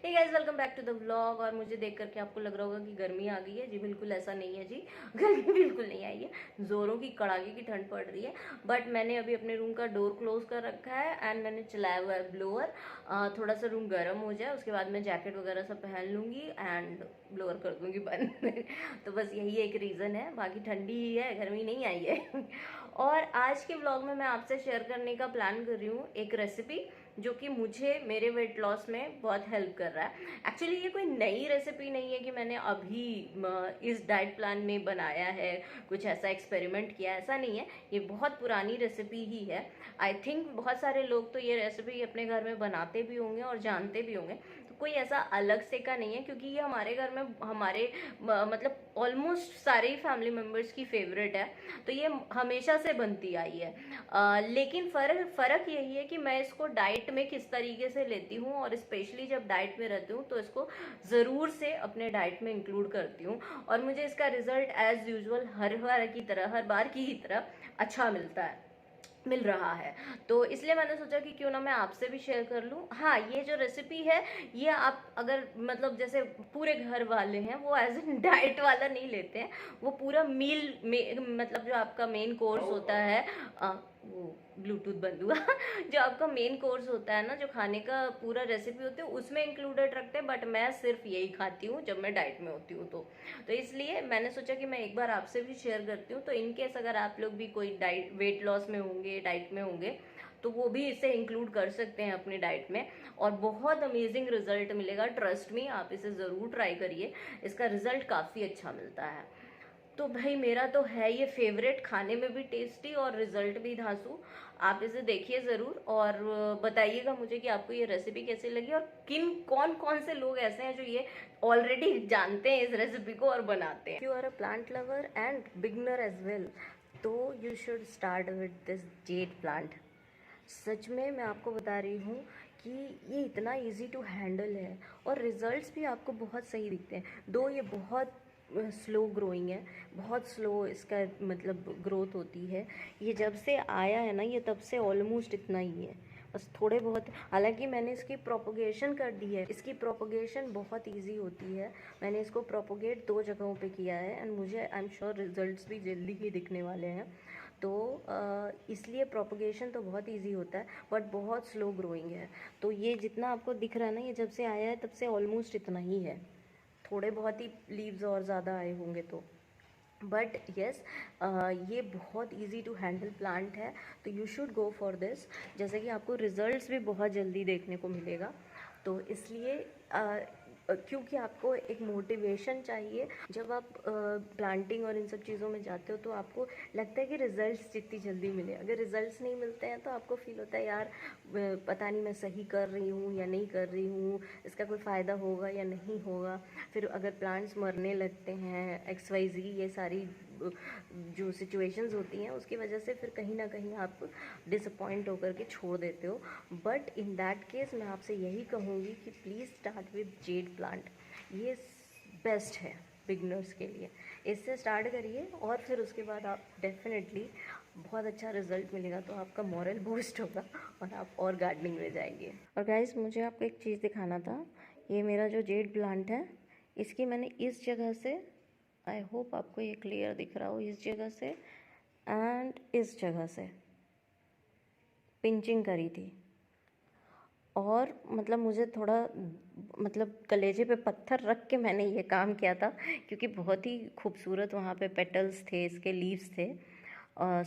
Hey guys, welcome back to the vlog. और मुझे देख करके आपको लग रहा होगा कि गर्मी आ गई है। जी बिल्कुल ऐसा नहीं है जी, गर्मी बिल्कुल नहीं आई है। जोरों की कड़ाके की ठंड पड़ रही है। बट मैंने अभी अपने रूम का डोर क्लोज कर रखा है एंड मैंने चलाया हुआ है ब्लोअर। थोड़ा सा रूम गर्म हो जाए उसके बाद मैं जैकेट वगैरह सब पहन लूँगी एंड ब्लोअर कर दूँगी बंद। तो बस यही एक रीज़न है, बाकी ठंडी ही है, गर्मी नहीं आई है। और आज के व्लॉग में मैं आपसे शेयर करने का प्लान कर रही हूँ एक रेसिपी जो कि मुझे मेरे वेट लॉस में बहुत हेल्प कर रहा है। एक्चुअली ये कोई नई रेसिपी नहीं है कि मैंने अभी इस डाइट प्लान में बनाया है, कुछ ऐसा एक्सपेरिमेंट किया, ऐसा नहीं है। ये बहुत पुरानी रेसिपी ही है। आई थिंक बहुत सारे लोग तो ये रेसिपी अपने घर में बनाते भी होंगे और जानते भी होंगे। तो कोई ऐसा अलग से का नहीं है, क्योंकि ये हमारे घर में हमारे मतलब ऑलमोस्ट सारे ही फैमिली मेम्बर्स की फेवरेट है। तो ये हमेशा से बनती आई है। लेकिन फ़र्क यही है कि मैं इसको डाइट में किस तरीके से लेती हूँ, और स्पेशली जब डाइट में रहती हूँ तो इसको ज़रूर से अपने डाइट में इंक्लूड करती हूँ। और मुझे इसका रिजल्ट एज यूजुअल हर बार की ही तरह अच्छा मिल रहा है। तो इसलिए मैंने सोचा कि क्यों ना मैं आपसे भी शेयर कर लूँ। हाँ, ये जो रेसिपी है ये आप अगर मतलब जैसे पूरे घर वाले हैं वो एज एन डाइट वाला नहीं लेते हैं, वो पूरा मील में मतलब जो आपका मेन कोर्स होता है, वो ब्लूटूथ बंद हुआ। जो आपका मेन कोर्स होता है ना, जो खाने का पूरा रेसिपी होती है उसमें इंक्लूडेड रखते हैं। बट मैं सिर्फ यही खाती हूँ जब मैं डाइट में होती हूँ। तो इसलिए मैंने सोचा कि मैं एक बार आपसे भी शेयर करती हूँ। तो इनकेस अगर आप लोग भी कोई डाइट वेट लॉस में होंगे, डाइट में होंगे, तो वो भी इसे इंक्लूड कर सकते हैं अपनी डाइट में और बहुत अमेजिंग रिजल्ट मिलेगा। ट्रस्ट मी, आप इसे ज़रूर ट्राई करिए, इसका रिजल्ट काफ़ी अच्छा मिलता है। तो भाई मेरा तो है ये फेवरेट, खाने में भी टेस्टी और रिजल्ट भी धांसू। आप इसे देखिए ज़रूर और बताइएगा मुझे कि आपको ये रेसिपी कैसी लगी और कौन कौन से लोग ऐसे हैं जो ये ऑलरेडी जानते हैं इस रेसिपी को और बनाते हैं। You are a plant lover and beginner as well, तो you should start with this jade plant. सच में मैं आपको बता रही हूँ कि ये इतना इजी टू हैंडल है और रिजल्ट्स भी आपको बहुत सही दिखते हैं। दो ये बहुत स्लो ग्रोइंग है, बहुत स्लो इसका मतलब ग्रोथ होती है। ये जब से आया है ना, ये तब से ऑलमोस्ट इतना ही है, बस थोड़े बहुत। हालांकि मैंने इसकी प्रोपोगेशन कर दी है, इसकी प्रोपोगेशन बहुत इजी होती है। मैंने इसको प्रोपोगेट 2 जगहों पे किया है एंड मुझे आई एम श्योर रिजल्ट्स भी जल्दी ही दिखने वाले हैं। तो इसलिए प्रोपोगेशन तो बहुत इजी होता है बट बहुत स्लो ग्रोइंग है। तो ये जितना आपको दिख रहा है ना, ये जब से आया है तब से ऑलमोस्ट इतना ही है। थोड़े बहुत ही लीव्स और ज़्यादा आए होंगे तो, बट येस, ये बहुत इजी टू हैंडल प्लांट है। तो you should go for this. जैसे कि आपको रिजल्ट्स भी बहुत जल्दी देखने को मिलेगा। तो इसलिए क्योंकि आपको एक मोटिवेशन चाहिए। जब आप प्लांटिंग और इन सब चीज़ों में जाते हो तो आपको लगता है कि रिजल्ट्स जितनी जल्दी मिले, अगर रिजल्ट्स नहीं मिलते हैं तो आपको फील होता है यार पता नहीं मैं सही कर रही हूँ या नहीं कर रही हूँ, इसका कोई फ़ायदा होगा या नहीं होगा। फिर अगर प्लांट्स मरने लगते हैं, XYZ ये सारी जो सिचुएशंस होती हैं उसकी वजह से फिर कहीं ना कहीं आप डिसअपॉइंट होकर के छोड़ देते हो। बट इन दैट केस मैं आपसे यही कहूँगी कि please start with jade plant. ये बेस्ट है बिगनर्स के लिए, इससे स्टार्ट करिए और फिर उसके बाद आप डेफिनेटली बहुत अच्छा रिजल्ट मिलेगा। तो आपका मॉरल बूस्ट होगा और आप और गार्डनिंग में जाएंगे। और गाइस, मुझे आपको एक चीज़ दिखाना था। ये मेरा जो जेड प्लांट है, इसकी मैंने इस जगह से, आई होप आपको ये क्लियर दिख रहा हो, इस जगह से एंड इस जगह से पिंचिंग करी थी। और मतलब मुझे थोड़ा मतलब कलेजे पे पत्थर रख के मैंने ये काम किया था, क्योंकि बहुत ही खूबसूरत वहाँ पे पेटल्स थे, इसके लीव्स थे,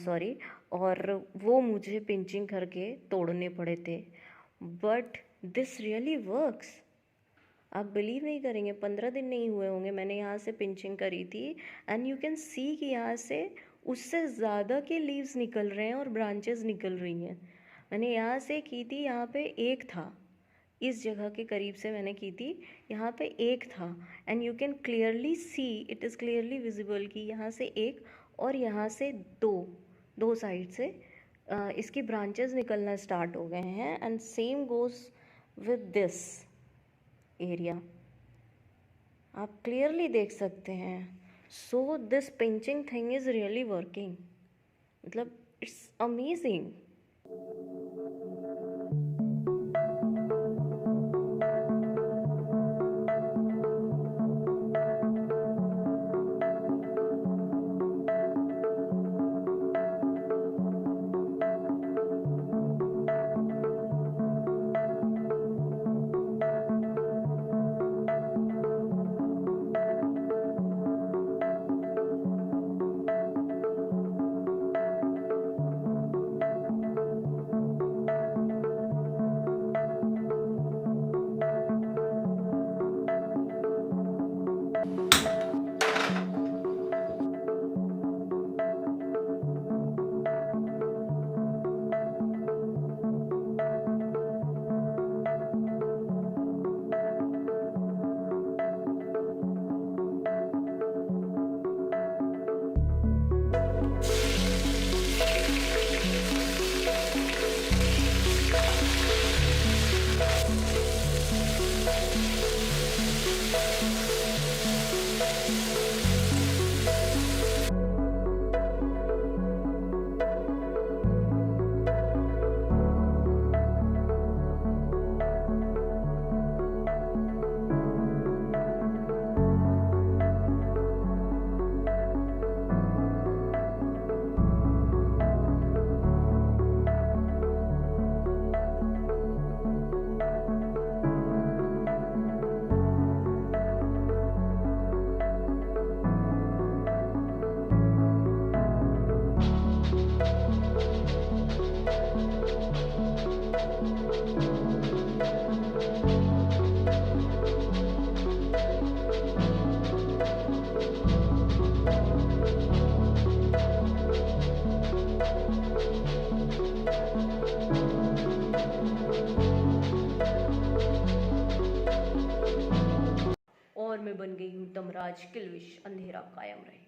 सॉरी, और वो मुझे पिंचिंग करके तोड़ने पड़े थे। But this really works. आप बिलीव नहीं करेंगे, 15 दिन नहीं हुए होंगे मैंने यहाँ से पिंचिंग करी थी एंड यू कैन सी कि यहाँ से उससे ज़्यादा के लीव्स निकल रहे हैं और ब्रांचेस निकल रही हैं। मैंने यहाँ से की थी, यहाँ पे एक था, इस जगह के करीब से मैंने की थी, यहाँ पे एक था and you can clearly see, it is clearly visible कि यहाँ से एक और यहाँ से दो साइड से इसकी ब्रांचेस निकलना स्टार्ट हो गए हैं। And same goes with this area, आप क्लियरली देख सकते हैं। So this pinching thing is really working, मतलब इट्स अमेजिंग। और मैं बन गई हूँ तमराज किलविश, अंधेरा कायम रहे।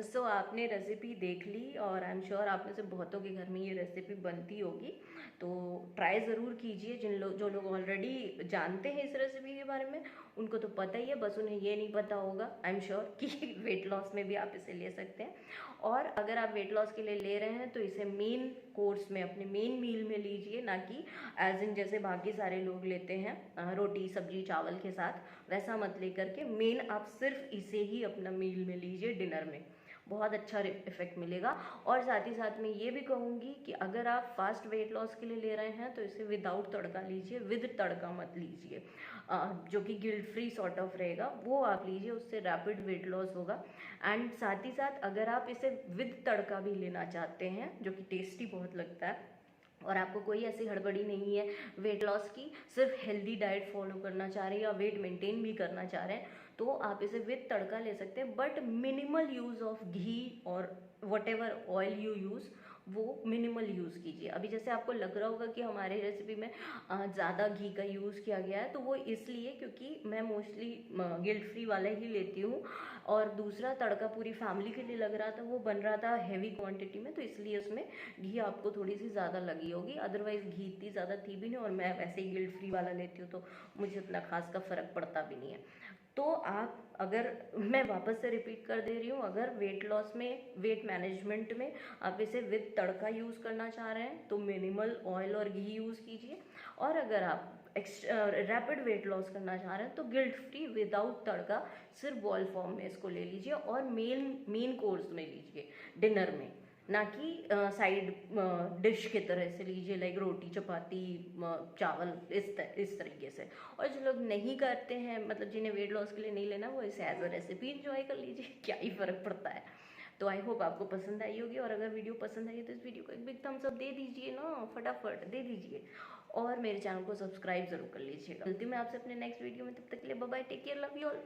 सो आपने रेसिपी देख ली और आई एम श्योर आप में से बहुतों के घर में ये रेसिपी बनती होगी, तो ट्राई ज़रूर कीजिए। जो लोग ऑलरेडी जानते हैं इस रेसिपी के बारे में उनको तो पता ही है, बस उन्हें ये नहीं पता होगा आई एम श्योर कि वेट लॉस में भी आप इसे ले सकते हैं। और अगर आप वेट लॉस के लिए ले रहे हैं तो इसे मेन कोर्स में, अपने मेन मील में लीजिए, ना कि एज इन जैसे बाकी सारे लोग लेते हैं रोटी सब्जी चावल के साथ, वैसा मत लेकर के मेन आप सिर्फ इसे ही अपना मील में लीजिए, डिनर में। बहुत अच्छा इफेक्ट मिलेगा। और साथ ही साथ मैं ये भी कहूँगी कि अगर आप फास्ट वेट लॉस के लिए ले रहे हैं तो इसे विदाउट तड़का लीजिए, विद तड़का मत लीजिए। जो कि गिल्ट फ्री सॉर्ट ऑफ रहेगा वो आप लीजिए, उससे रैपिड वेट लॉस होगा। एंड साथ ही साथ अगर आप इसे विद तड़का भी लेना चाहते हैं, जो कि टेस्टी बहुत लगता है, और आपको कोई ऐसी हड़बड़ी नहीं है वेट लॉस की, सिर्फ हेल्दी डाइट फॉलो करना चाह रहे हैं या वेट मेंटेन भी करना चाह रहे हैं, तो आप इसे विद तड़का ले सकते हैं। बट मिनिमल यूज़ ऑफ घी और what ever oil you use, वो मिनिमल यूज़ कीजिए। अभी जैसे आपको लग रहा होगा कि हमारे रेसिपी में ज़्यादा घी का यूज़ किया गया है, तो वो इसलिए क्योंकि मैं मोस्टली गिल्ट फ्री वाला ही लेती हूँ, और दूसरा तड़का पूरी फैमिली के लिए लग रहा था, वो बन रहा था हैवी क्वांटिटी में, तो इसलिए उसमें घी आपको थोड़ी सी ज़्यादा लगी होगी। अदरवाइज़ घी इतनी ज़्यादा थी भी नहीं, और मैं वैसे ही गिल्ट फ्री वाला लेती हूँ तो मुझे इतना खास का फ़र्क पड़ता भी नहीं है। तो आप, अगर, मैं वापस से रिपीट कर दे रही हूँ, अगर वेट लॉस में, वेट मैनेजमेंट में आप इसे विद तड़का यूज़ करना चाह रहे हैं तो मिनिमल ऑयल और घी यूज़ कीजिए। और अगर आप रैपिड वेट लॉस करना चाह रहे हैं तो गिल्ट फ्री विदाउट तड़का सिर्फ बॉल फॉर्म में इसको ले लीजिए, और मेन कोर्स में लीजिए, डिनर में, ना कि साइड डिश की तरह से लीजिए, लाइक रोटी चपाती चावल इस तरीके से। और जो लोग नहीं करते हैं, मतलब जिन्हें वेट लॉस के लिए नहीं लेना, वो इसे एज अ रेसिपी इंजॉय कर लीजिए, क्या ही फ़र्क पड़ता है। तो आई होप आपको पसंद आई होगी, और अगर वीडियो पसंद आई है तो इस वीडियो को एक बिग थम्स अप दे दीजिए ना, फटाफट दे दीजिए, और मेरे चैनल को सब्सक्राइब जरूर कर लीजिएगा। मिलती हूँ मैं आपसे अपने नेक्स्ट वीडियो में, तब तक के लिए bye bye, take care, love you all.